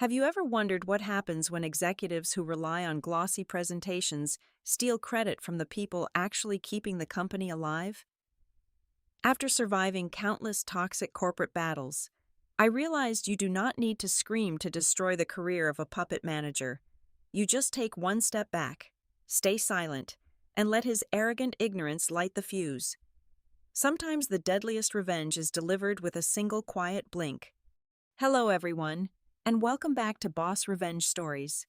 Have you ever wondered what happens when executives who rely on glossy presentations steal credit from the people actually keeping the company alive? After surviving countless toxic corporate battles, I realized you do not need to scream to destroy the career of a puppet manager. You just take one step back, stay silent, and let his arrogant ignorance light the fuse. Sometimes the deadliest revenge is delivered with a single quiet blink. Hello, everyone, and welcome back to Boss Revenge Stories.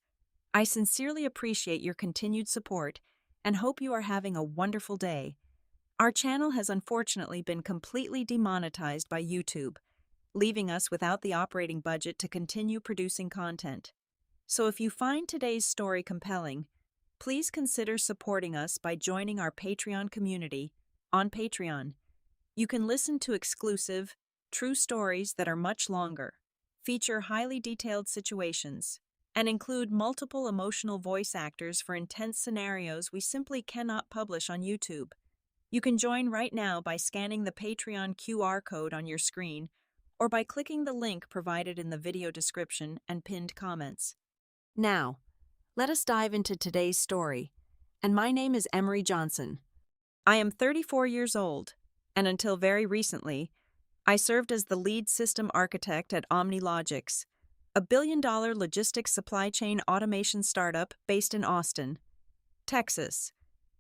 I sincerely appreciate your continued support and hope you are having a wonderful day. Our channel has unfortunately been completely demonetized by YouTube, leaving us without the operating budget to continue producing content. So if you find today's story compelling, please consider supporting us by joining our Patreon community on Patreon. You can listen to exclusive, true stories that are much longer, feature highly detailed situations, and include multiple emotional voice actors for intense scenarios we simply cannot publish on YouTube. You can join right now by scanning the Patreon QR code on your screen or by clicking the link provided in the video description and pinned comments. Now, let us dive into today's story, and my name is Emery Johnson. I am 34 years old, and until very recently, I served as the lead system architect at OmniLogix, a billion-dollar logistics supply chain automation startup based in Austin, Texas.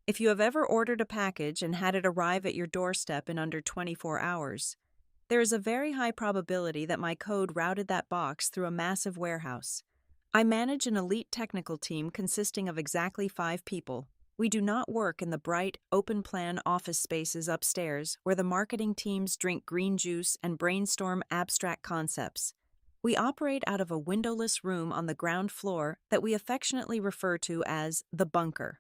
If you have ever ordered a package and had it arrive at your doorstep in under 24 hours, there is a very high probability that my code routed that box through a massive warehouse. I manage an elite technical team consisting of exactly 5 people. We do not work in the bright, open-plan office spaces upstairs where the marketing teams drink green juice and brainstorm abstract concepts. We operate out of a windowless room on the ground floor that we affectionately refer to as the bunker.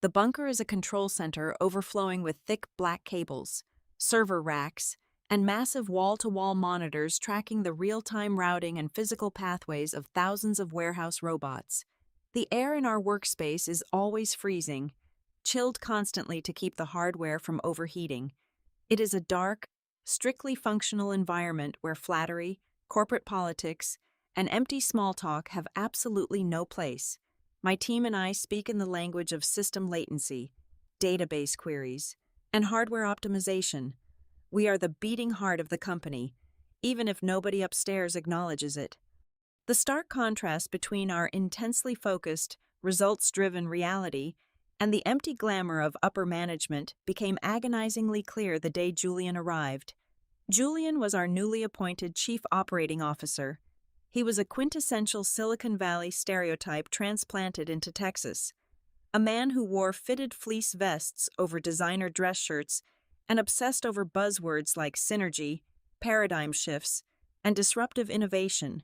The bunker is a control center overflowing with thick black cables, server racks, and massive wall-to-wall monitors tracking the real-time routing and physical pathways of thousands of warehouse robots. The air in our workspace is always freezing, chilled constantly to keep the hardware from overheating. It is a dark, strictly functional environment where flattery, corporate politics, and empty small talk have absolutely no place. My team and I speak in the language of system latency, database queries, and hardware optimization. We are the beating heart of the company, even if nobody upstairs acknowledges it. The stark contrast between our intensely focused, results-driven reality and the empty glamour of upper management became agonizingly clear the day Julian arrived. Julian was our newly appointed Chief Operating Officer. He was a quintessential Silicon Valley stereotype transplanted into Texas, a man who wore fitted fleece vests over designer dress shirts and obsessed over buzzwords like synergy, paradigm shifts, and disruptive innovation.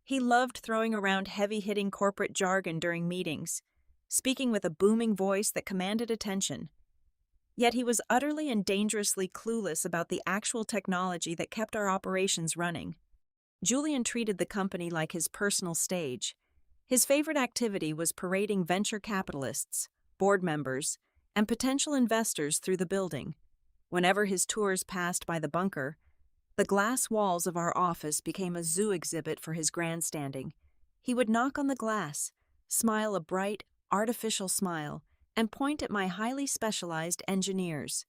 He loved throwing around heavy-hitting corporate jargon during meetings, speaking with a booming voice that commanded attention. Yet he was utterly and dangerously clueless about the actual technology that kept our operations running. Julian treated the company like his personal stage. His favorite activity was parading venture capitalists, board members, and potential investors through the building. Whenever his tours passed by the bunker, the glass walls of our office became a zoo exhibit for his grandstanding. He would knock on the glass, smile a bright, artificial smile, and point at my highly specialized engineers.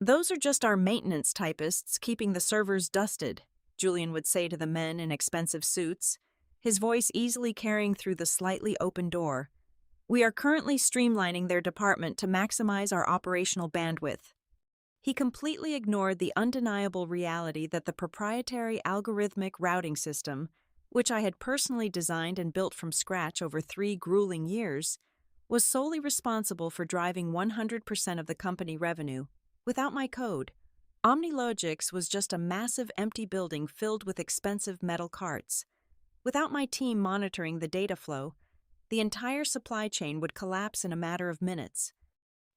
"Those are just our maintenance typists keeping the servers dusted," Julian would say to the men in expensive suits, his voice easily carrying through the slightly open door. "We are currently streamlining their department to maximize our operational bandwidth." He completely ignored the undeniable reality that the proprietary algorithmic routing system, which I had personally designed and built from scratch over 3 grueling years, was solely responsible for driving 100% of the company revenue. Without my code, OmniLogix was just a massive empty building filled with expensive metal carts. Without my team monitoring the data flow, the entire supply chain would collapse in a matter of minutes.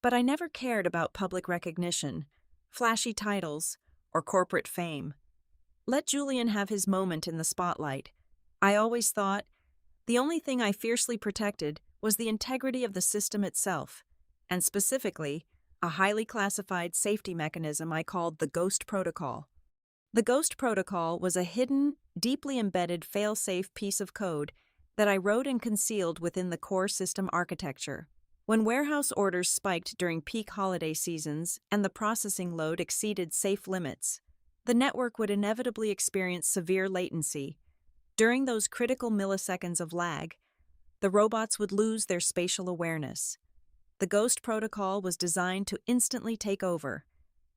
But I never cared about public recognition, flashy titles, or corporate fame. Let Julian have his moment in the spotlight. I always thought, the only thing I fiercely protected was the integrity of the system itself, and specifically, a highly classified safety mechanism I called the Ghost Protocol. The Ghost Protocol was a hidden, deeply embedded fail-safe piece of code that I wrote and concealed within the core system architecture. When warehouse orders spiked during peak holiday seasons and the processing load exceeded safe limits, the network would inevitably experience severe latency. During those critical milliseconds of lag, the robots would lose their spatial awareness. The Ghost protocol was designed to instantly take over,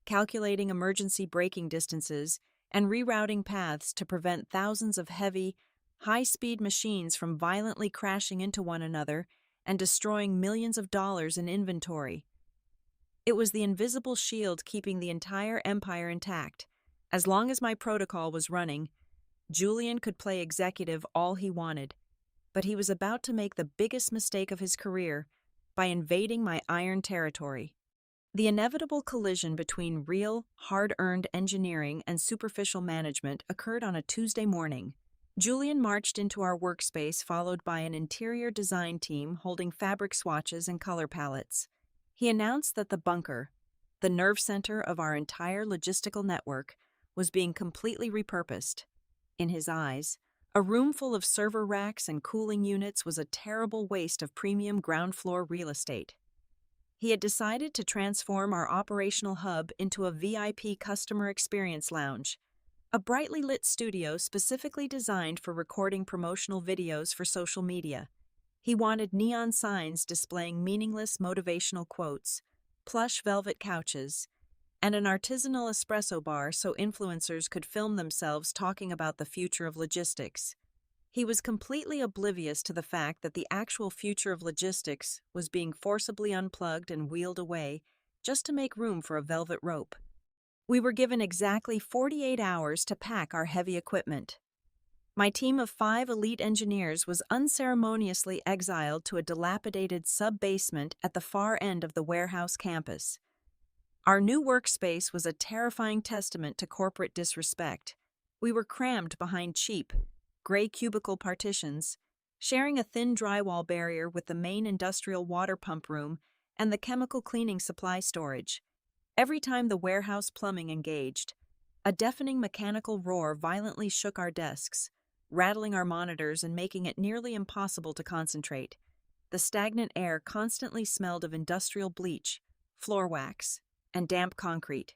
calculating emergency braking distances and rerouting paths to prevent thousands of heavy, high-speed machines from violently crashing into one another and destroying millions of dollars in inventory. It was the invisible shield keeping the entire empire intact. As long as my protocol was running, Julian could play executive all he wanted, but he was about to make the biggest mistake of his career by invading my iron territory. The inevitable collision between real, hard-earned engineering and superficial management occurred on a Tuesday morning. Julian marched into our workspace followed by an interior design team holding fabric swatches and color palettes. He announced that the bunker, the nerve center of our entire logistical network, was being completely repurposed. In his eyes, a room full of server racks and cooling units was a terrible waste of premium ground floor real estate. He had decided to transform our operational hub into a VIP customer experience lounge, a brightly lit studio specifically designed for recording promotional videos for social media. He wanted neon signs displaying meaningless motivational quotes, plush velvet couches, and an artisanal espresso bar so influencers could film themselves talking about the future of logistics. He was completely oblivious to the fact that the actual future of logistics was being forcibly unplugged and wheeled away just to make room for a velvet rope. We were given exactly 48 hours to pack our heavy equipment. My team of 5 elite engineers was unceremoniously exiled to a dilapidated sub-basement at the far end of the warehouse campus. Our new workspace was a terrifying testament to corporate disrespect. We were crammed behind cheap, gray cubicle partitions, sharing a thin drywall barrier with the main industrial water pump room and the chemical cleaning supply storage. Every time the warehouse plumbing engaged, a deafening mechanical roar violently shook our desks, rattling our monitors and making it nearly impossible to concentrate. The stagnant air constantly smelled of industrial bleach, floor wax, and damp concrete.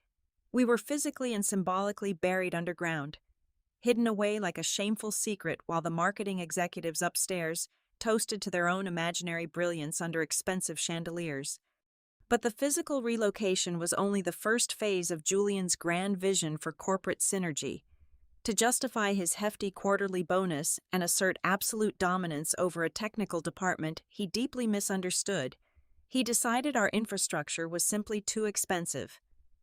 We were physically and symbolically buried underground, hidden away like a shameful secret while the marketing executives upstairs toasted to their own imaginary brilliance under expensive chandeliers. But the physical relocation was only the first phase of Julian's grand vision for corporate synergy. To justify his hefty quarterly bonus and assert absolute dominance over a technical department he deeply misunderstood, he decided our infrastructure was simply too expensive.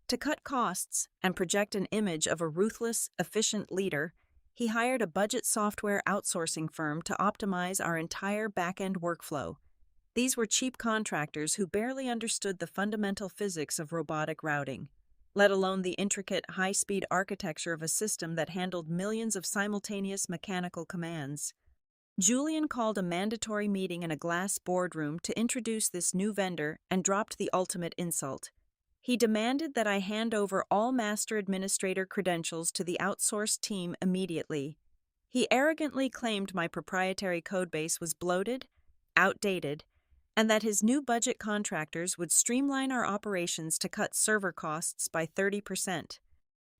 To cut costs and project an image of a ruthless, efficient leader, he hired a budget software outsourcing firm to optimize our entire back-end workflow. These were cheap contractors who barely understood the fundamental physics of robotic routing, let alone the intricate, high-speed architecture of a system that handled millions of simultaneous mechanical commands. Julian called a mandatory meeting in a glass boardroom to introduce this new vendor and dropped the ultimate insult. He demanded that I hand over all master administrator credentials to the outsourced team immediately. He arrogantly claimed my proprietary codebase was bloated, outdated, and that his new budget contractors would streamline our operations to cut server costs by 30%.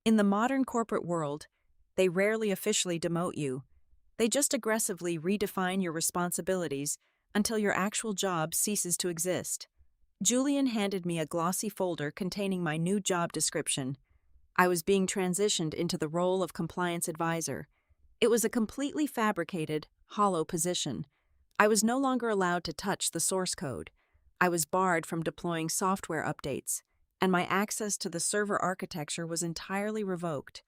In the modern corporate world, they rarely officially demote you. They just aggressively redefine your responsibilities until your actual job ceases to exist. Julian handed me a glossy folder containing my new job description. I was being transitioned into the role of compliance advisor. It was a completely fabricated, hollow position. I was no longer allowed to touch the source code. I was barred from deploying software updates, and my access to the server architecture was entirely revoked.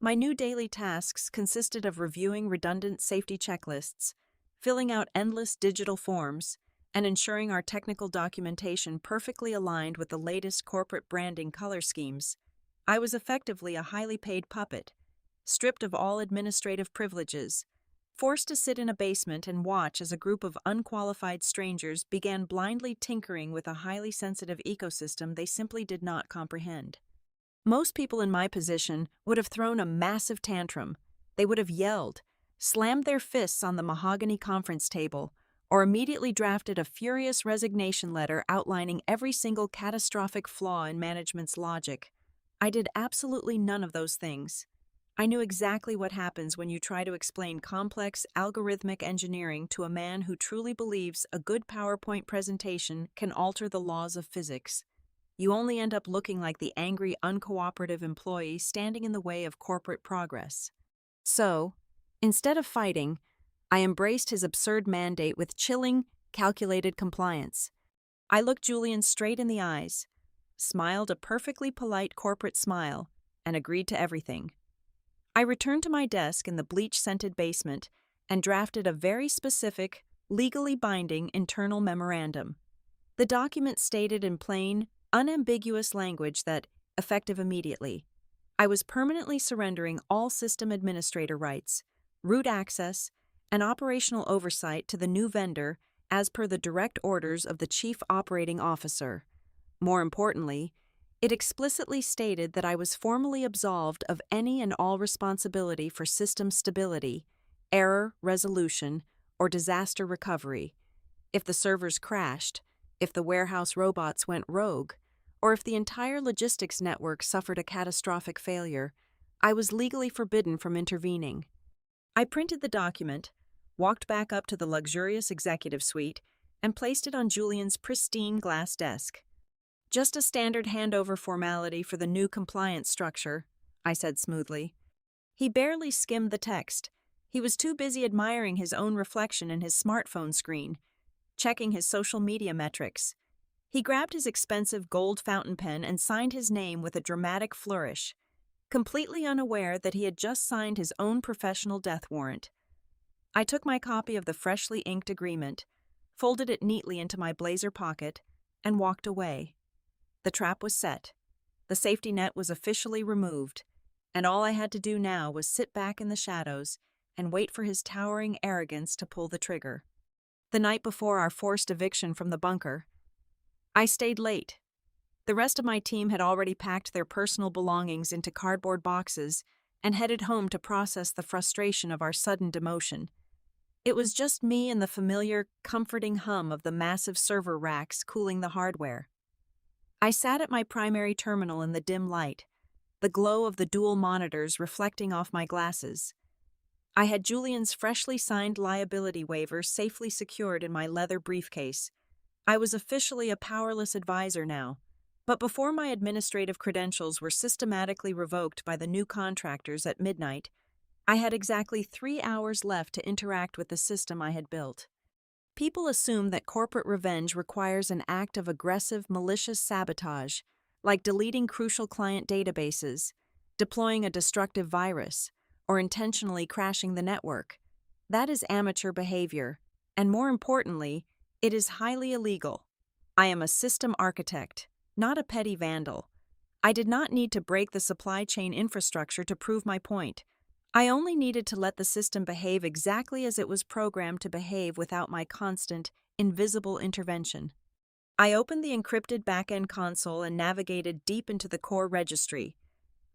My new daily tasks consisted of reviewing redundant safety checklists, filling out endless digital forms, and ensuring our technical documentation perfectly aligned with the latest corporate branding color schemes. I was effectively a highly paid puppet, stripped of all administrative privileges, forced to sit in a basement and watch as a group of unqualified strangers began blindly tinkering with a highly sensitive ecosystem they simply did not comprehend. Most people in my position would have thrown a massive tantrum, They would have yelled, slammed their fists on the mahogany conference table, or immediately drafted a furious resignation letter outlining every single catastrophic flaw in management's logic. I did absolutely none of those things. I knew exactly what happens when you try to explain complex algorithmic engineering to a man who truly believes a good PowerPoint presentation can alter the laws of physics. You only end up looking like the angry, uncooperative employee standing in the way of corporate progress. So, instead of fighting, I embraced his absurd mandate with chilling, calculated compliance. I looked Julian straight in the eyes, smiled a perfectly polite corporate smile, and agreed to everything. I returned to my desk in the bleach-scented basement and drafted a very specific, legally binding internal memorandum. The document stated in plain, unambiguous language that, effective immediately, I was permanently surrendering all system administrator rights, root access, and operational oversight to the new vendor as per the direct orders of the Chief Operating Officer. More importantly, it explicitly stated that I was formally absolved of any and all responsibility for system stability, error resolution, or disaster recovery. If the servers crashed, if the warehouse robots went rogue, or if the entire logistics network suffered a catastrophic failure, I was legally forbidden from intervening. I printed the document, walked back up to the luxurious executive suite, and placed it on Julian's pristine glass desk. "Just a standard handover formality for the new compliance structure," I said smoothly. He barely skimmed the text. He was too busy admiring his own reflection in his smartphone screen, checking his social media metrics. He grabbed his expensive gold fountain pen and signed his name with a dramatic flourish, completely unaware that he had just signed his own professional death warrant. I took my copy of the freshly inked agreement, folded it neatly into my blazer pocket, and walked away. The trap was set. The safety net was officially removed, and all I had to do now was sit back in the shadows and wait for his towering arrogance to pull the trigger. The night before our forced eviction from the bunker, I stayed late. The rest of my team had already packed their personal belongings into cardboard boxes and headed home to process the frustration of our sudden demotion. It was just me and the familiar, comforting hum of the massive server racks cooling the hardware. I sat at my primary terminal in the dim light, the glow of the dual monitors reflecting off my glasses. I had Julian's freshly signed liability waiver safely secured in my leather briefcase. I was officially a powerless advisor now, but before my administrative credentials were systematically revoked by the new contractors at midnight, I had exactly 3 hours left to interact with the system I had built. People assume that corporate revenge requires an act of aggressive, malicious sabotage, like deleting crucial client databases, deploying a destructive virus, or intentionally crashing the network. That is amateur behavior, and more importantly, it is highly illegal. I am a system architect, not a petty vandal. I did not need to break the supply chain infrastructure to prove my point. I only needed to let the system behave exactly as it was programmed to behave without my constant, invisible intervention. I opened the encrypted back-end console and navigated deep into the core registry.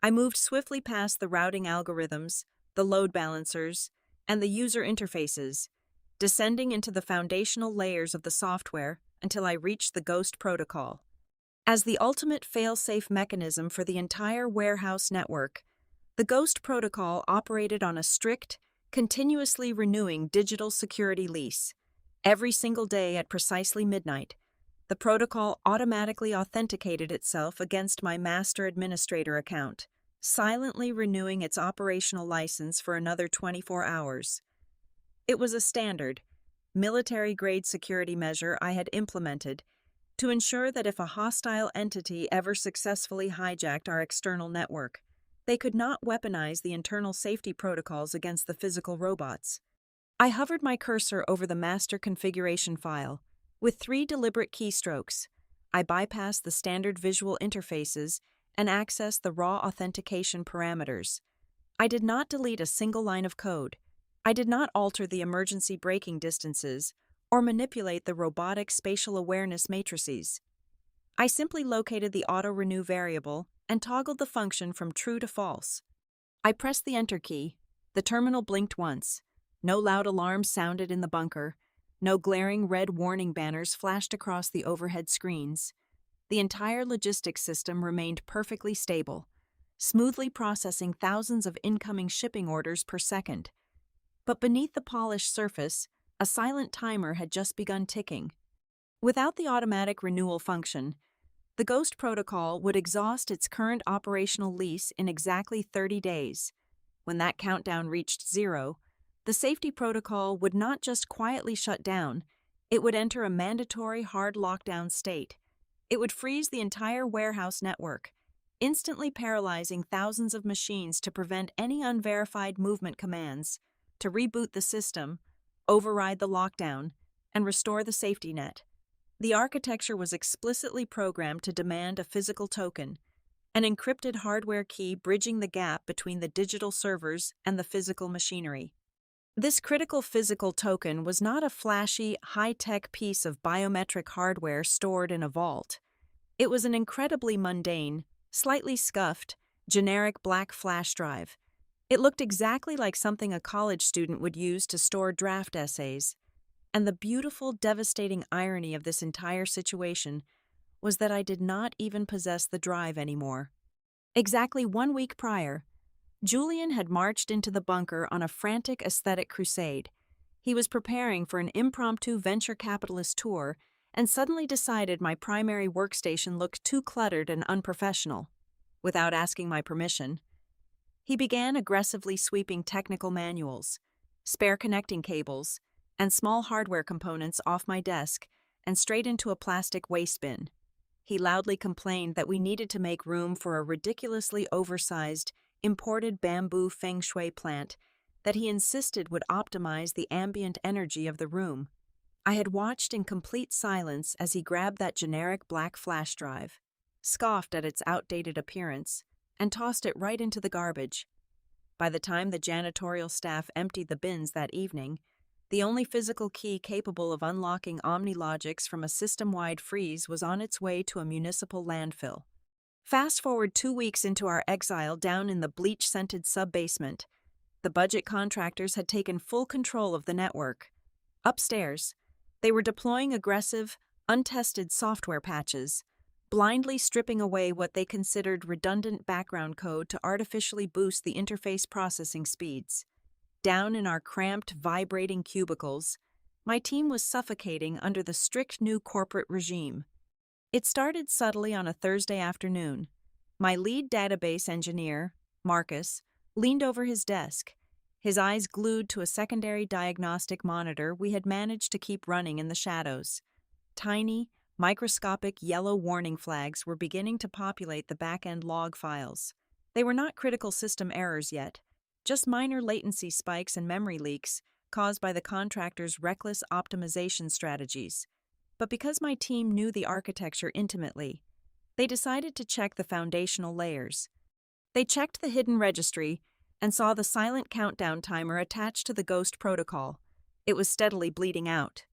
I moved swiftly past the routing algorithms, the load balancers, and the user interfaces, descending into the foundational layers of the software until I reached the Ghost protocol. As the ultimate fail-safe mechanism for the entire warehouse network, the Ghost protocol operated on a strict, continuously renewing digital security lease. Every single day at precisely midnight, the protocol automatically authenticated itself against my master administrator account, silently renewing its operational license for another 24 hours. It was a standard, military-grade security measure I had implemented to ensure that if a hostile entity ever successfully hijacked our external network, they could not weaponize the internal safety protocols against the physical robots. I hovered my cursor over the master configuration file. With 3 deliberate keystrokes, I bypassed the standard visual interfaces and accessed the raw authentication parameters. I did not delete a single line of code. I did not alter the emergency braking distances or manipulate the robotic spatial awareness matrices. I simply located the auto-renew variable and toggled the function from true to false. I pressed the Enter key. The terminal blinked once. No loud alarms sounded in the bunker. No glaring red warning banners flashed across the overhead screens. The entire logistics system remained perfectly stable, smoothly processing thousands of incoming shipping orders per second. But beneath the polished surface, a silent timer had just begun ticking. Without the automatic renewal function, the Ghost protocol would exhaust its current operational lease in exactly 30 days. When that countdown reached zero, the safety protocol would not just quietly shut down, it would enter a mandatory hard lockdown state. It would freeze the entire warehouse network, instantly paralyzing thousands of machines to prevent any unverified movement commands, to reboot the system, override the lockdown, and restore the safety net. The architecture was explicitly programmed to demand a physical token, an encrypted hardware key bridging the gap between the digital servers and the physical machinery. This critical physical token was not a flashy, high-tech piece of biometric hardware stored in a vault. It was an incredibly mundane, slightly scuffed, generic black flash drive. It looked exactly like something a college student would use to store draft essays. And the beautiful, devastating irony of this entire situation was that I did not even possess the drive anymore. Exactly 1 week prior, Julian had marched into the bunker on a frantic aesthetic crusade. He was preparing for an impromptu venture capitalist tour and suddenly decided my primary workstation looked too cluttered and unprofessional. Without asking my permission, he began aggressively sweeping technical manuals, spare connecting cables, and small hardware components off my desk and straight into a plastic waste bin. He loudly complained that we needed to make room for a ridiculously oversized, imported bamboo feng shui plant that he insisted would optimize the ambient energy of the room. I had watched in complete silence as he grabbed that generic black flash drive, scoffed at its outdated appearance, and tossed it right into the garbage. By the time the janitorial staff emptied the bins that evening, the only physical key capable of unlocking OmniLogics from a system-wide freeze was on its way to a municipal landfill. Fast forward 2 weeks into our exile down in the bleach-scented sub-basement. The budget contractors had taken full control of the network. Upstairs, they were deploying aggressive, untested software patches, blindly stripping away what they considered redundant background code to artificially boost the interface processing speeds. Down in our cramped, vibrating cubicles, my team was suffocating under the strict new corporate regime. It started subtly on a Thursday afternoon. My lead database engineer, Marcus, leaned over his desk, his eyes glued to a secondary diagnostic monitor we had managed to keep running in the shadows. Tiny, microscopic yellow warning flags were beginning to populate the back-end log files. They were not critical system errors yet, just minor latency spikes and memory leaks caused by the contractor's reckless optimization strategies. But because my team knew the architecture intimately, they decided to check the foundational layers. They checked the hidden registry and saw the silent countdown timer attached to the Ghost protocol. It was steadily bleeding out.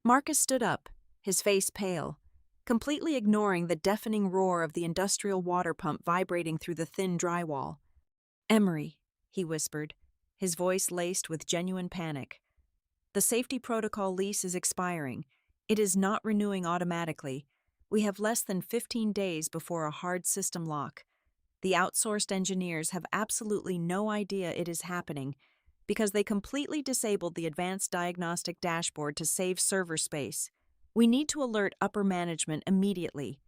Marcus stood up, his face pale, completely ignoring the deafening roar of the industrial water pump vibrating through the thin drywall. "Emery," he whispered, his voice laced with genuine panic. "The safety protocol lease is expiring. It is not renewing automatically. We have less than 15 days before a hard system lock. The outsourced engineers have absolutely no idea it is happening because they completely disabled the advanced diagnostic dashboard to save server space. We need to alert upper management immediately.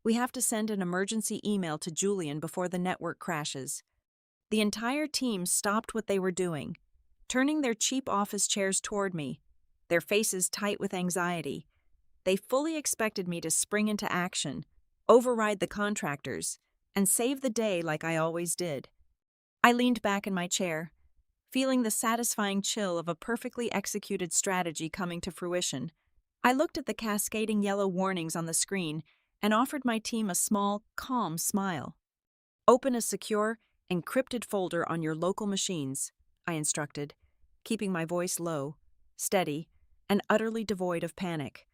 We have to send an emergency email to Julian before the network crashes." The entire team stopped what they were doing, turning their cheap office chairs toward me, their faces tight with anxiety. They fully expected me to spring into action, override the contractors, and save the day like I always did. I leaned back in my chair, feeling the satisfying chill of a perfectly executed strategy coming to fruition. I looked at the cascading yellow warnings on the screen and offered my team a small, calm smile. "Open a secure, encrypted folder on your local machines," I instructed, keeping my voice low, steady, and utterly devoid of panic.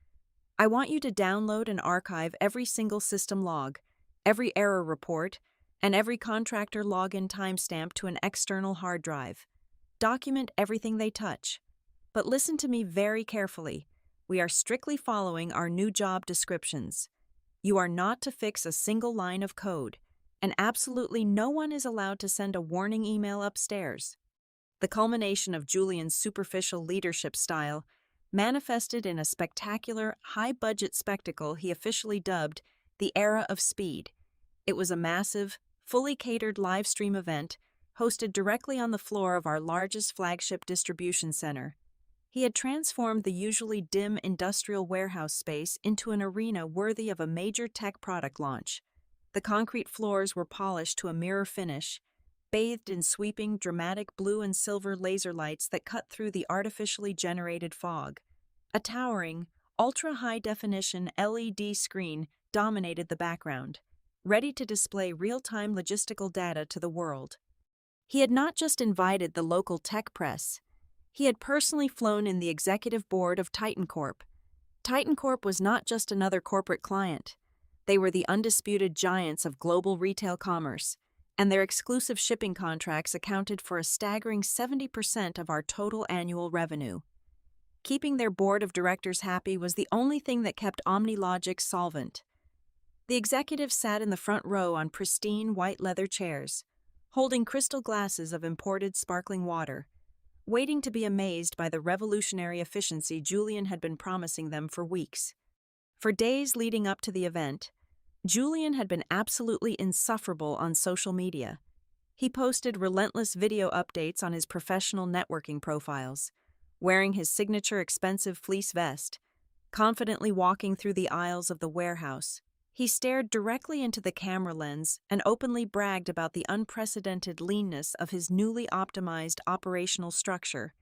"I want you to download and archive every single system log, every error report, and every contractor login timestamp to an external hard drive. document everything they touch. But listen to me very carefully. We are strictly following our new job descriptions. You are not to fix a single line of code, and absolutely no one is allowed to send a warning email upstairs. The culmination of Julian's superficial leadership style manifested in a spectacular, high-budget spectacle he officially dubbed the Era of Speed. It was a massive, fully catered live stream event hosted directly on the floor of our largest flagship distribution center. He had transformed the usually dim industrial warehouse space into an arena worthy of a major tech product launch. The concrete floors were polished to a mirror finish, bathed in sweeping, dramatic blue and silver laser lights that cut through the artificially generated fog. A towering, ultra-high-definition LED screen dominated the background, ready to display real-time logistical data to the world. He had not just invited the local tech press. He had personally flown in the executive board of Titan Corp. Titan Corp was not just another corporate client. They were the undisputed giants of global retail commerce, and their exclusive shipping contracts accounted for a staggering 70% of our total annual revenue. Keeping their board of directors happy was the only thing that kept OmniLogic solvent. The executives sat in the front row on pristine white leather chairs, holding crystal glasses of imported sparkling water, waiting to be amazed by the revolutionary efficiency Julian had been promising them for weeks. For days leading up to the event, Julian had been absolutely insufferable on social media. He posted relentless video updates on his professional networking profiles, wearing his signature expensive fleece vest, confidently walking through the aisles of the warehouse. He stared directly into the camera lens and openly bragged about the unprecedented leanness of his newly optimized operational structure.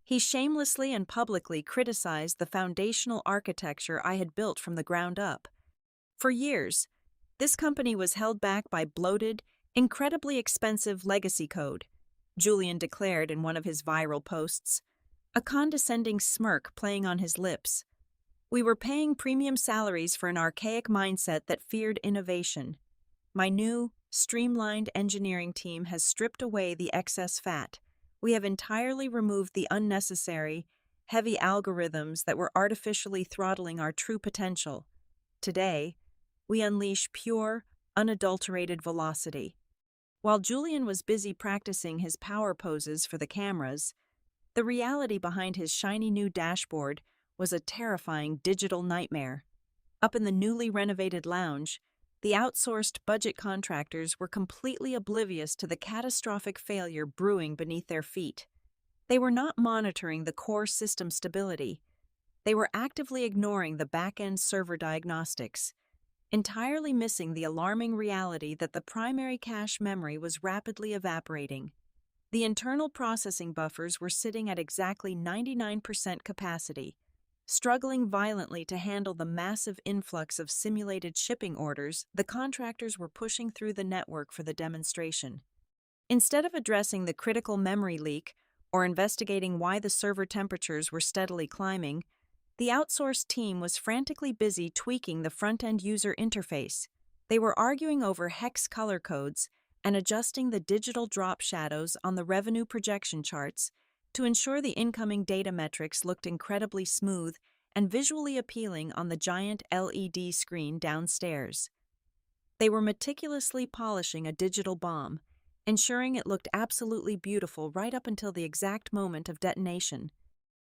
He shamelessly and publicly criticized the foundational architecture I had built from the ground up. For years, this company was held back by bloated, incredibly expensive legacy code, Julian declared in one of his viral posts, a condescending smirk playing on his lips. We were paying premium salaries for an archaic mindset that feared innovation. My new, streamlined engineering team has stripped away the excess fat. We have entirely removed the unnecessary, heavy algorithms that were artificially throttling our true potential. Today, we unleash pure, unadulterated velocity. While Julian was busy practicing his power poses for the cameras, the reality behind his shiny new dashboard was a terrifying digital nightmare. Up in the newly renovated lounge, the outsourced budget contractors were completely oblivious to the catastrophic failure brewing beneath their feet. They were not monitoring the core system stability. They were actively ignoring the back-end server diagnostics, entirely missing the alarming reality that the primary cache memory was rapidly evaporating. The internal processing buffers were sitting at exactly 99% capacity, struggling violently to handle the massive influx of simulated shipping orders the contractors were pushing through the network for the demonstration. Instead of addressing the critical memory leak or investigating why the server temperatures were steadily climbing, the outsourced team was frantically busy tweaking the front-end user interface. They were arguing over hex color codes and adjusting the digital drop shadows on the revenue projection charts to ensure the incoming data metrics looked incredibly smooth and visually appealing on the giant LED screen downstairs. They were meticulously polishing a digital bomb, ensuring it looked absolutely beautiful right up until the exact moment of detonation.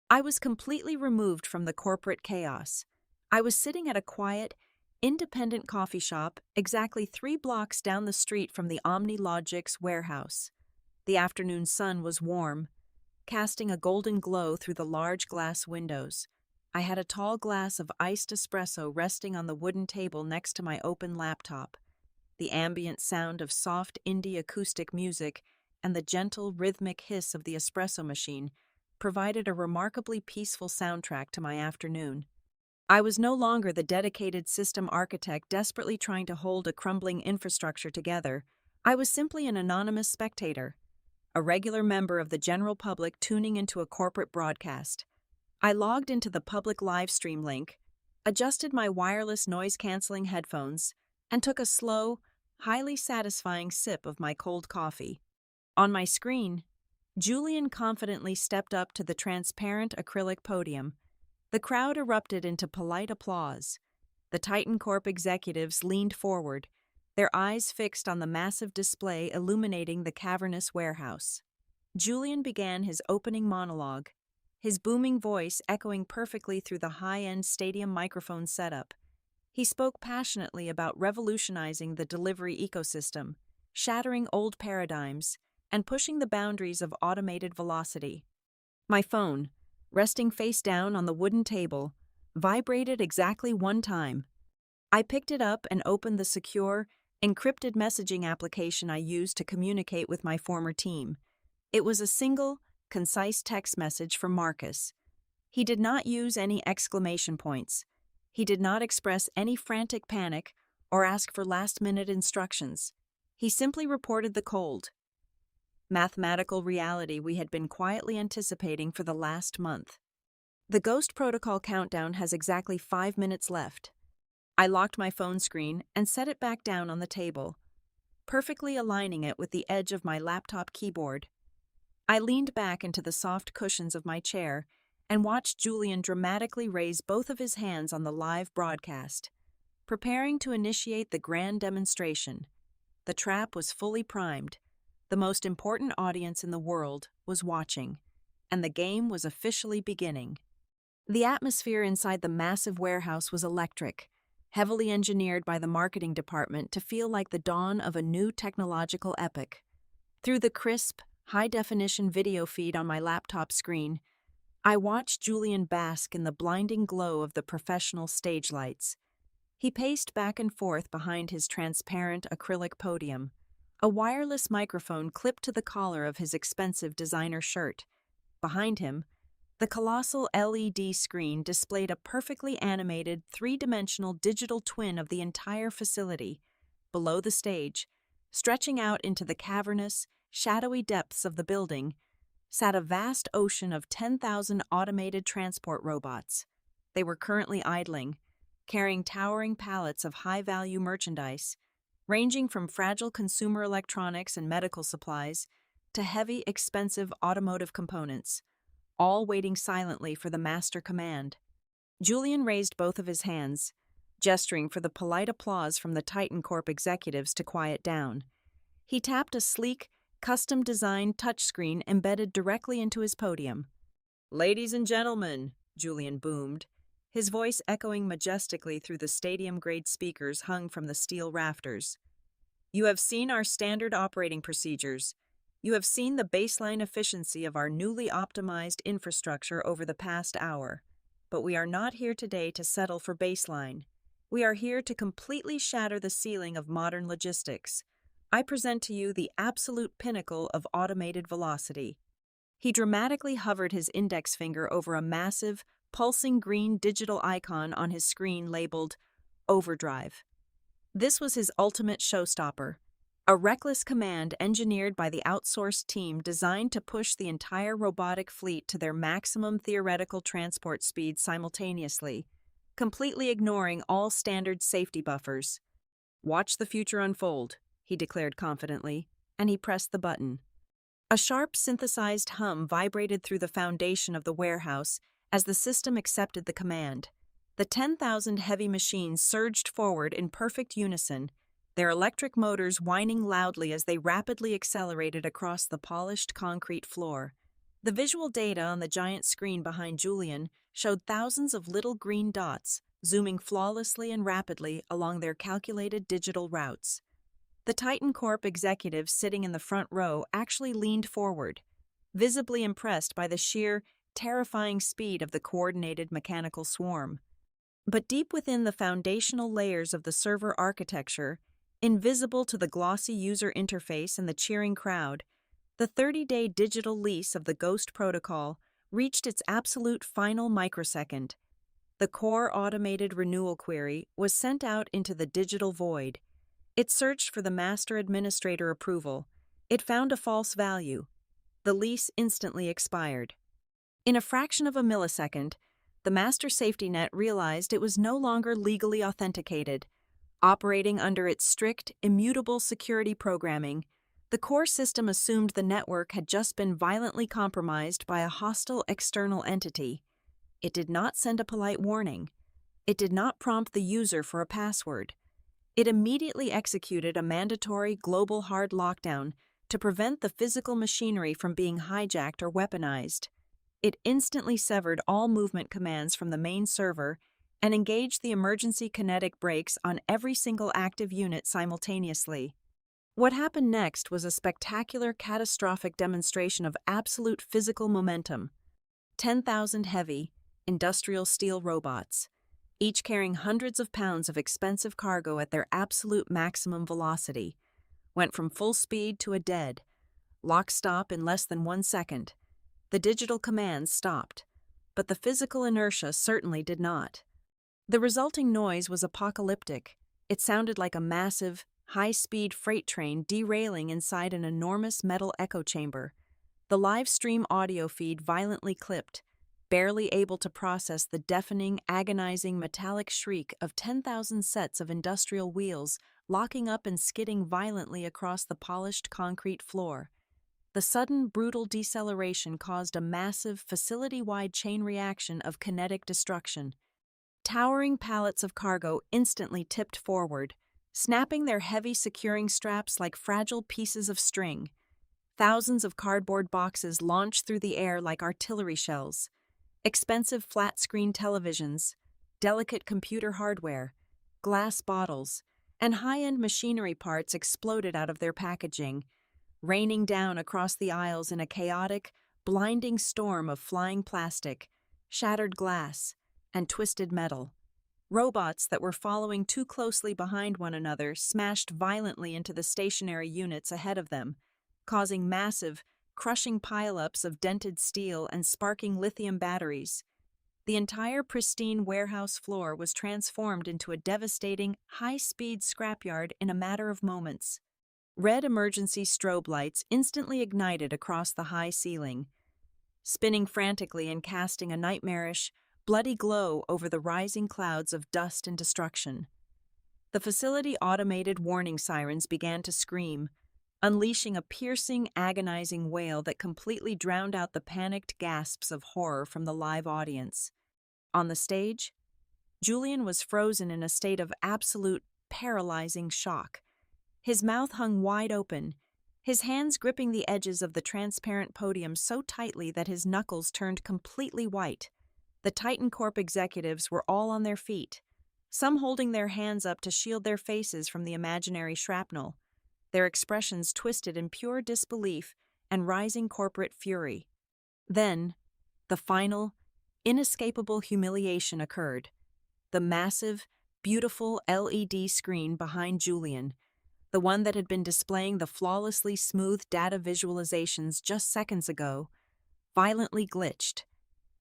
I was completely removed from the corporate chaos. I was sitting at a quiet, independent coffee shop exactly 3 blocks down the street from the OmniLogic's warehouse. The afternoon sun was warm, casting a golden glow through the large glass windows. I had a tall glass of iced espresso resting on the wooden table next to my open laptop. The ambient sound of soft indie acoustic music and the gentle rhythmic hiss of the espresso machine provided a remarkably peaceful soundtrack to my afternoon. I was no longer the dedicated system architect desperately trying to hold a crumbling infrastructure together. I was simply an anonymous spectator, a regular member of the general public tuning into a corporate broadcast. I logged into the public live stream link, adjusted my wireless noise-canceling headphones, and took a slow, highly satisfying sip of my cold coffee. On my screen, Julian confidently stepped up to the transparent acrylic podium. The crowd erupted into polite applause. The Titan Corp executives leaned forward, their eyes fixed on the massive display illuminating the cavernous warehouse. Julian began his opening monologue, his booming voice echoing perfectly through the high-end stadium microphone setup. He spoke passionately about revolutionizing the delivery ecosystem, shattering old paradigms, and pushing the boundaries of automated velocity. My phone, resting face down on the wooden table, vibrated exactly one time. I picked it up and opened the secure, encrypted messaging application I used to communicate with my former team. It was a single, concise text message from Marcus. He did not use any exclamation points. He did not express any frantic panic or ask for last-minute instructions. He simply reported the cold, mathematical reality we had been quietly anticipating for the last month. The Ghost Protocol countdown has exactly 5 minutes left. I locked my phone screen and set it back down on the table, perfectly aligning it with the edge of my laptop keyboard. I leaned back into the soft cushions of my chair and watched Julian dramatically raise both of his hands on the live broadcast, preparing to initiate the grand demonstration. The trap was fully primed. The most important audience in the world was watching, and the game was officially beginning. The atmosphere inside the massive warehouse was electric, heavily engineered by the marketing department to feel like the dawn of a new technological epoch. Through the crisp, high-definition video feed on my laptop screen, I watched Julian bask in the blinding glow of the professional stage lights. He paced back and forth behind his transparent acrylic podium, a wireless microphone clipped to the collar of his expensive designer shirt. Behind him, the colossal LED screen displayed a perfectly animated, three-dimensional digital twin of the entire facility. Below the stage, stretching out into the cavernous, shadowy depths of the building, sat a vast ocean of 10,000 automated transport robots. They were currently idling, carrying towering pallets of high-value merchandise, ranging from fragile consumer electronics and medical supplies to heavy, expensive automotive components, all waiting silently for the master command. Julian raised both of his hands, gesturing for the polite applause from the Titan Corp executives to quiet down. He tapped a sleek, custom-designed touchscreen embedded directly into his podium. "Ladies and gentlemen," Julian boomed, his voice echoing majestically through the stadium-grade speakers hung from the steel rafters. "You have seen our standard operating procedures. You have seen the baseline efficiency of our newly optimized infrastructure over the past hour. But we are not here today to settle for baseline. We are here to completely shatter the ceiling of modern logistics. I present to you the absolute pinnacle of automated velocity." He dramatically hovered his index finger over a massive, pulsing green digital icon on his screen labeled Overdrive. This was his ultimate showstopper, a reckless command engineered by the outsourced team designed to push the entire robotic fleet to their maximum theoretical transport speed simultaneously, completely ignoring all standard safety buffers. "Watch the future unfold," he declared confidently, and he pressed the button. A sharp synthesized hum vibrated through the foundation of the warehouse as the system accepted the command. The 10,000 heavy machines surged forward in perfect unison, their electric motors whining loudly as they rapidly accelerated across the polished concrete floor. The visual data on the giant screen behind Julian showed thousands of little green dots zooming flawlessly and rapidly along their calculated digital routes. The Titan Corp executives sitting in the front row actually leaned forward, visibly impressed by the sheer, terrifying speed of the coordinated mechanical swarm. But deep within the foundational layers of the server architecture, invisible to the glossy user interface and the cheering crowd, the 30-day digital lease of the Ghost Protocol reached its absolute final microsecond. The core automated renewal query was sent out into the digital void. It searched for the master administrator approval. It found a false value. The lease instantly expired. In a fraction of a millisecond, the master safety net realized it was no longer legally authenticated. Operating under its strict, immutable security programming, The core system assumed the network had just been violently compromised by a hostile external entity. It did not send a polite warning. It did not prompt the user for a password. It immediately executed a mandatory global hard lockdown to prevent the physical machinery from being hijacked or weaponized. It instantly severed all movement commands from the main server and engaged the emergency kinetic brakes on every single active unit simultaneously. What happened next was a spectacular, catastrophic demonstration of absolute physical momentum. 10,000 heavy, industrial steel robots, each carrying hundreds of pounds of expensive cargo at their absolute maximum velocity, went from full speed to a dead, lock-stop in less than 1 second. The digital commands stopped, but the physical inertia certainly did not. The resulting noise was apocalyptic. It sounded like a massive, high-speed freight train derailing inside an enormous metal echo chamber. The live stream audio feed violently clipped, barely able to process the deafening, agonizing metallic shriek of 10,000 sets of industrial wheels locking up and skidding violently across the polished concrete floor. The sudden, brutal deceleration caused a massive, facility-wide chain reaction of kinetic destruction. Towering pallets of cargo instantly tipped forward, snapping their heavy securing straps like fragile pieces of string. Thousands of cardboard boxes launched through the air like artillery shells. Expensive flat-screen televisions, delicate computer hardware, glass bottles, and high-end machinery parts exploded out of their packaging, raining down across the aisles in a chaotic, blinding storm of flying plastic, shattered glass, and twisted metal. Robots that were following too closely behind one another smashed violently into the stationary units ahead of them, causing massive, crushing pileups of dented steel and sparking lithium batteries. The entire pristine warehouse floor was transformed into a devastating, high-speed scrapyard in a matter of moments. Red emergency strobe lights instantly ignited across the high ceiling, spinning frantically and casting a nightmarish, bloody glow over the rising clouds of dust and destruction. The facility automated warning sirens began to scream, unleashing a piercing, agonizing wail that completely drowned out the panicked gasps of horror from the live audience. On the stage, Julian was frozen in a state of absolute, paralyzing shock. His mouth hung wide open, his hands gripping the edges of the transparent podium so tightly that his knuckles turned completely white. The Titan Corp executives were all on their feet, some holding their hands up to shield their faces from the imaginary shrapnel, their expressions twisted in pure disbelief and rising corporate fury. Then, the final, inescapable humiliation occurred. The massive, beautiful LED screen behind Julian, the one that had been displaying the flawlessly smooth data visualizations just seconds ago, violently glitched.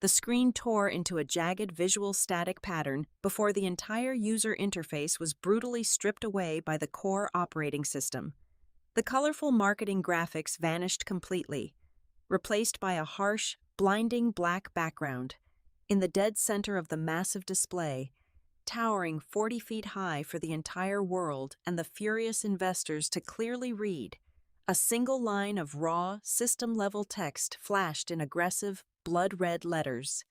The screen tore into a jagged visual static pattern before the entire user interface was brutally stripped away by the core operating system. The colorful marketing graphics vanished completely, replaced by a harsh, blinding black background. In the dead center of the massive display, towering 40 feet high for the entire world and the furious investors to clearly read, a single line of raw, system-level text flashed in aggressive, blood-red letters.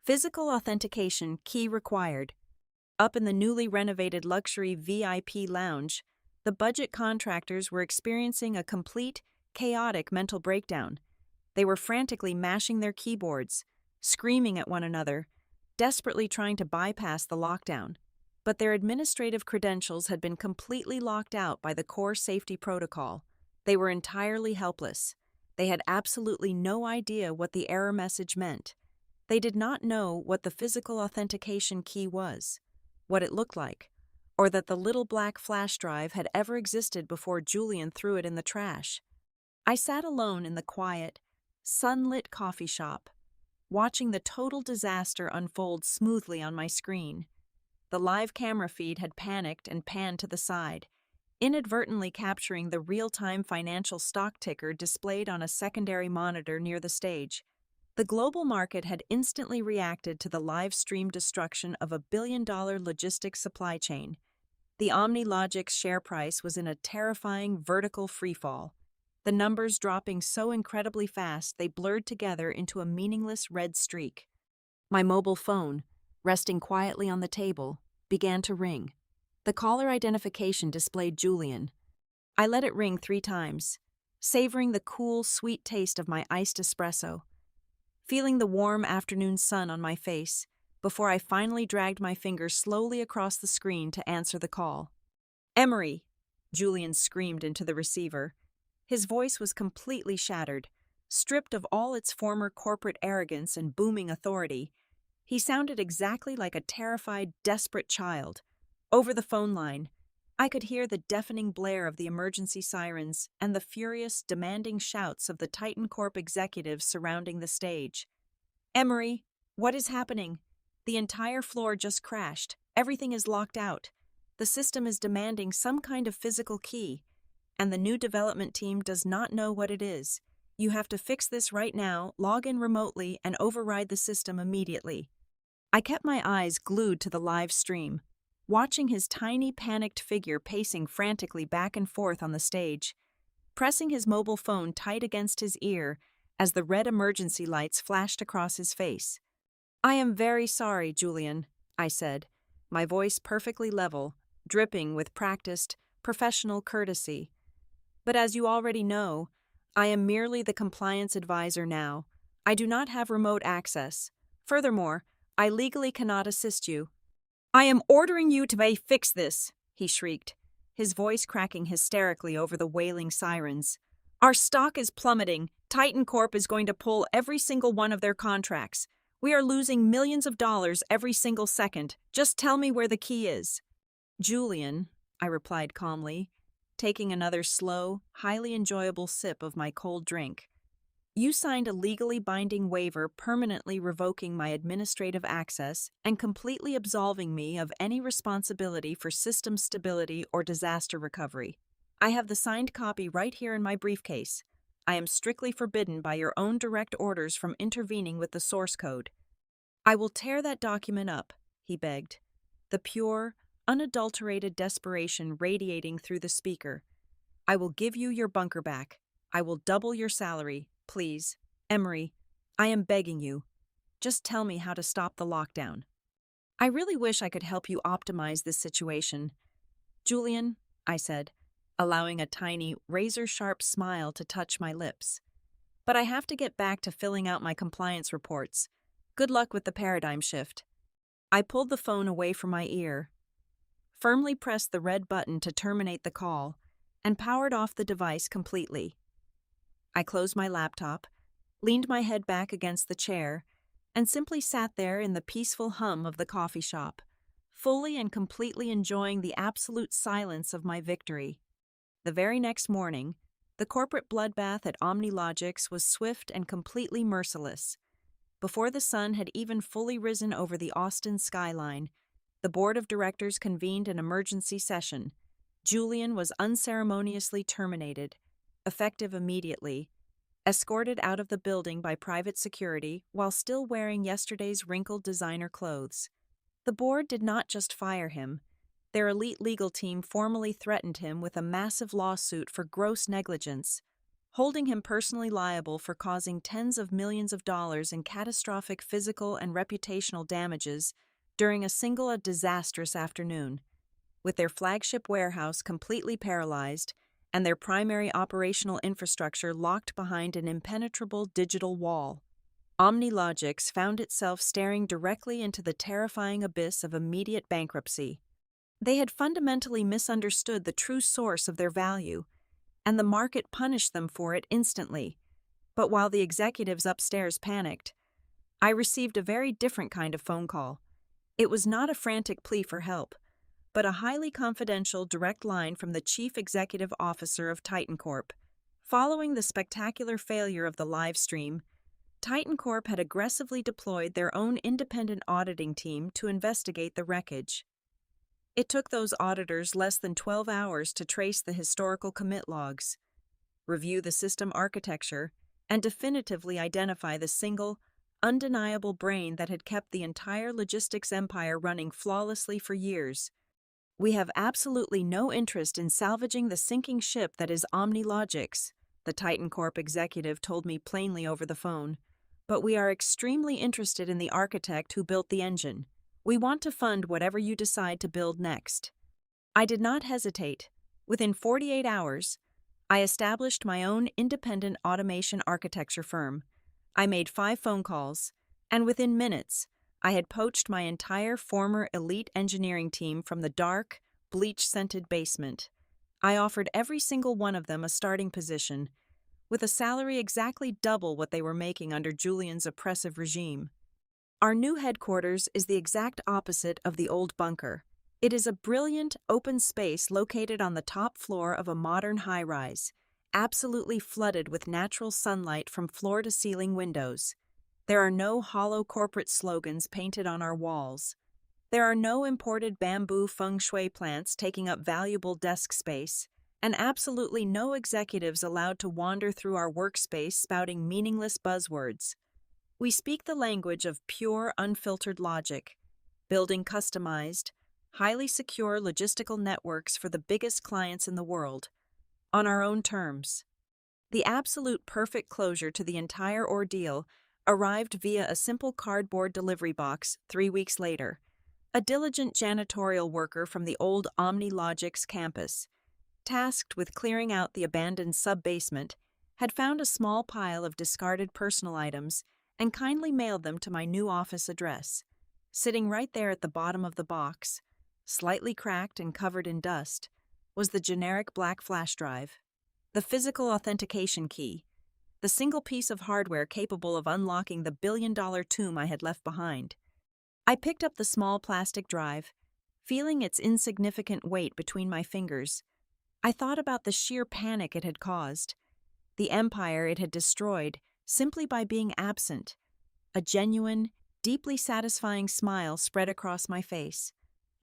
Physical authentication key required. Up in the newly renovated luxury VIP lounge, the budget contractors were experiencing a complete, chaotic mental breakdown. They were frantically mashing their keyboards, screaming at one another, desperately trying to bypass the lockdown. But their administrative credentials had been completely locked out by the core safety protocol. They were entirely helpless. They had absolutely no idea what the error message meant. They did not know what the physical authentication key was, what it looked like, or that the little black flash drive had ever existed before Julian threw it in the trash. I sat alone in the quiet, sunlit coffee shop, watching the total disaster unfold smoothly on my screen. The live camera feed had panicked and panned to the side, inadvertently capturing the real-time financial stock ticker displayed on a secondary monitor near the stage. The global market had instantly reacted to the live-stream destruction of a billion-dollar logistics supply chain. The OmniLogic's share price was in a terrifying vertical freefall. the numbers dropping so incredibly fast they blurred together into a meaningless red streak. My mobile phone, resting quietly on the table, began to ring. The caller identification displayed Julian. I let it ring 3 times, savoring the cool, sweet taste of my iced espresso, feeling the warm afternoon sun on my face, before I finally dragged my fingers slowly across the screen to answer the call. "Emery!" Julian screamed into the receiver. His voice was completely shattered, stripped of all its former corporate arrogance and booming authority. He sounded exactly like a terrified, desperate child. Over the phone line, I could hear the deafening blare of the emergency sirens and the furious, demanding shouts of the Titan Corp executives surrounding the stage. "Emery, what is happening? The entire floor just crashed. Everything is locked out. The system is demanding some kind of physical key, and the new development team does not know what it is. You have to fix this right now, log in remotely, and override the system immediately." I kept my eyes glued to the live stream, watching his tiny, panicked figure pacing frantically back and forth on the stage, pressing his mobile phone tight against his ear as the red emergency lights flashed across his face. "I am very sorry, Julian," I said, my voice perfectly level, dripping with practiced, professional courtesy. "But as you already know, I am merely the compliance advisor now. I do not have remote access. Furthermore, I legally cannot assist you." "I am ordering you to fix this," he shrieked, his voice cracking hysterically over the wailing sirens. "Our stock is plummeting. Titan Corp is going to pull every single one of their contracts. We are losing millions of dollars every single second. Just tell me where the key is." "Julian," I replied calmly, taking another slow, highly enjoyable sip of my cold drink. "You signed a legally binding waiver permanently revoking my administrative access and completely absolving me of any responsibility for system stability or disaster recovery. I have the signed copy right here in my briefcase. I am strictly forbidden by your own direct orders from intervening with the source code." "I will tear that document up," he begged, the pure, unadulterated desperation radiating through the speaker. "I will give you your bunker back. I will double your salary. Please, Emery, I am begging you. Just tell me how to stop the lockdown. I really wish I could help you optimize this situation." "Julian," I said, allowing a tiny, razor-sharp smile to touch my lips. "But I have to get back to filling out my compliance reports. Good luck with the paradigm shift." I pulled the phone away from my ear, firmly pressed the red button to terminate the call, and powered off the device completely. I closed my laptop, leaned my head back against the chair, and simply sat there in the peaceful hum of the coffee shop, fully and completely enjoying the absolute silence of my victory. The very next morning, the corporate bloodbath at OmniLogics was swift and completely merciless. Before the sun had even fully risen over the Austin skyline, the board of directors convened an emergency session. Julian was unceremoniously terminated, effective immediately, escorted out of the building by private security while still wearing yesterday's wrinkled designer clothes. The board did not just fire him. Their elite legal team formally threatened him with a massive lawsuit for gross negligence, holding him personally liable for causing tens of millions of dollars in catastrophic physical and reputational damages during a single disastrous afternoon. With their flagship warehouse completely paralyzed and their primary operational infrastructure locked behind an impenetrable digital wall, OmniLogics found itself staring directly into the terrifying abyss of immediate bankruptcy. They had fundamentally misunderstood the true source of their value, and the market punished them for it instantly. But while the executives upstairs panicked, I received a very different kind of phone call. It was not a frantic plea for help, but a highly confidential direct line from the Chief Executive Officer of Titan Corp. Following the spectacular failure of the live stream, Titan Corp had aggressively deployed their own independent auditing team to investigate the wreckage. It took those auditors less than 12 hours to trace the historical commit logs, review the system architecture, and definitively identify the single, undeniable brain that had kept the entire logistics empire running flawlessly for years. "We have absolutely no interest in salvaging the sinking ship that is OmniLogics," the Titan Corp executive told me plainly over the phone. "But we are extremely interested in the architect who built the engine. We want to fund whatever you decide to build next." I did not hesitate. Within 48 hours, I established my own independent automation architecture firm. I made 5 phone calls, and within minutes, I had poached my entire former elite engineering team from the dark, bleach-scented basement. I offered every single one of them a starting position, with a salary exactly double what they were making under Julian's oppressive regime. Our new headquarters is the exact opposite of the old bunker. It is a brilliant, open space located on the top floor of a modern high-rise, absolutely flooded with natural sunlight from floor-to-ceiling windows. There are no hollow corporate slogans painted on our walls. There are no imported bamboo feng shui plants taking up valuable desk space, and absolutely no executives allowed to wander through our workspace spouting meaningless buzzwords. We speak the language of pure, unfiltered logic, building customized, highly secure logistical networks for the biggest clients in the world, on our own terms. The absolute perfect closure to the entire ordeal arrived via a simple cardboard delivery box 3 weeks later. A diligent janitorial worker from the old OmniLogix campus, tasked with clearing out the abandoned sub-basement, had found a small pile of discarded personal items and kindly mailed them to my new office address. Sitting right there at the bottom of the box, slightly cracked and covered in dust, was the generic black flash drive, the physical authentication key, the single piece of hardware capable of unlocking the billion-dollar tomb I had left behind. I picked up the small plastic drive, feeling its insignificant weight between my fingers. I thought about the sheer panic it had caused, the empire it had destroyed simply by being absent. A genuine, deeply satisfying smile spread across my face.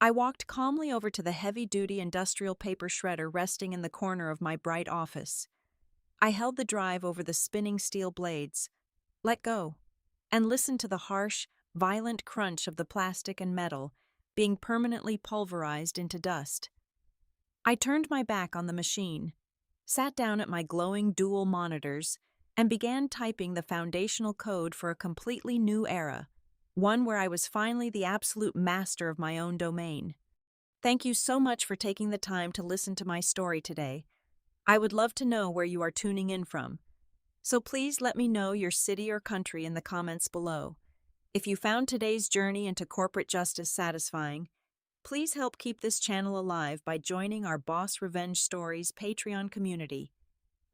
I walked calmly over to the heavy-duty industrial paper shredder resting in the corner of my bright office. I held the drive over the spinning steel blades, let go, and listened to the harsh, violent crunch of the plastic and metal being permanently pulverized into dust. I turned my back on the machine, sat down at my glowing dual monitors, and began typing the foundational code for a completely new era, one where I was finally the absolute master of my own domain. Thank you so much for taking the time to listen to my story today. I would love to know where you are tuning in from, so please let me know your city or country in the comments below. If you found today's journey into corporate justice satisfying, please help keep this channel alive by joining our Boss Revenge Stories Patreon community.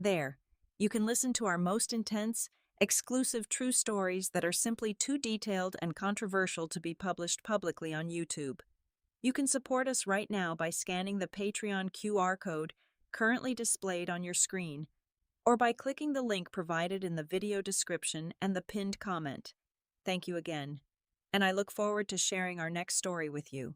There, you can listen to our most intense, exclusive true stories that are simply too detailed and controversial to be published publicly on YouTube. You can support us right now by scanning the Patreon QR code currently displayed on your screen, or by clicking the link provided in the video description and the pinned comment. Thank you again, and I look forward to sharing our next story with you.